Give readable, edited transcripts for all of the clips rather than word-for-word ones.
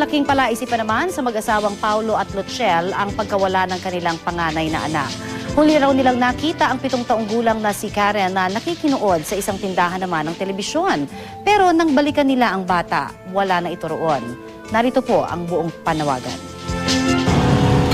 Malaking palaisip pa naman sa mag-asawang Paulo at Lutziel ang pagkawala ng kanilang panganay na anak. Huli raw nilang nakita ang 7 taong gulang na si Karen na nakikinood sa isang tindahan naman ng telebisyon. Pero nang balikan nila ang bata, wala na ito roon. Narito po ang buong panawagan.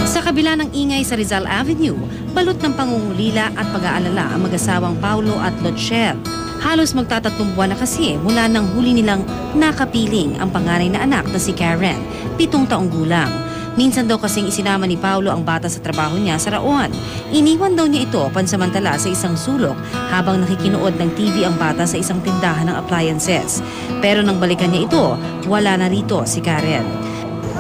Sa kabila ng ingay sa Rizal Avenue, balot ng pangungulila at pag-aalala ang mag-asawang Paulo at Lutziel. Halos magtatatlong buwan na kasi mula nang huli nilang nakapiling ang panganay na anak na si Karen, 7 taong gulang. Minsan daw kasing isinama ni Paulo ang bata sa trabaho niya sa Raon. Iniwan daw niya ito pansamantala sa isang sulok habang nakikinood ng TV ang bata sa isang tindahan ng appliances. Pero nang balikan niya ito, wala na rito si Karen.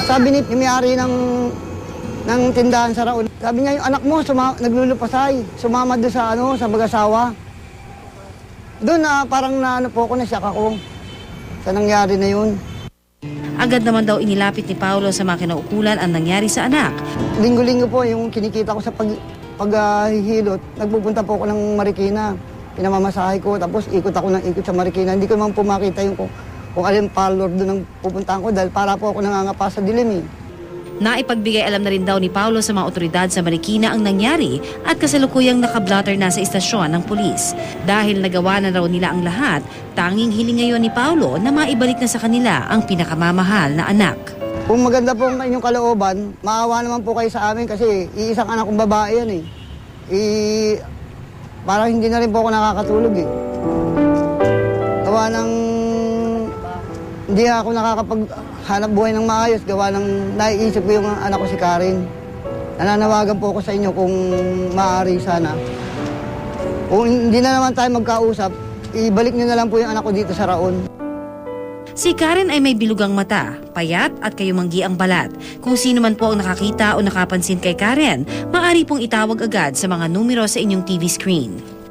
Sabi ni may-ari ng tindahan sa Raon, sabi niya yung anak mo naglulupasay, sumama doon sa mag-asawa. Doon na parang po ako, nasyak ako sa nangyari na yun. Agad naman daw inilapit ni Paulo sa makinaukulan ang nangyari sa anak. Linggo-linggo po yung kinikita ko sa paghihilot, nagpupunta po ako ng Marikina. Pinamamasahe ko, tapos ikot ako ng ikot sa Marikina. Hindi ko naman po makita yung kung alin parlor doon ang pupuntahan ko dahil para po ako nangangapa sa dilim. Naipagbigay alam na rin daw ni Paulo sa mga otoridad sa Marikina ang nangyari at kasalukuyang nakablotter na sa istasyon ng pulis. Dahil nagawa na raw nila ang lahat, tanging hiling ngayon ni Paulo na maibalik na sa kanila ang pinakamamahal na anak. Kung maganda po ang inyong kalooban, maawa naman po kayo sa amin kasi iisang anak kong babae yan parang hindi na rin po ako nakakatulog Gawa ng hindi ako nakakapaghanap buhay ng maayos, gawa ng naiisip ko yung anak ko si Karen. Nananawagan po ako sa inyo kung maaari sana. Kung hindi na naman tayo magkausap, ibalik niyo na lang po yung anak ko dito sa Raon. Si Karen ay may bilugang mata, payat at kayumanggi ang balat. Kung sino man po ang nakakita o nakapansin kay Karen, maaari pong itawag agad sa mga numero sa inyong TV screen.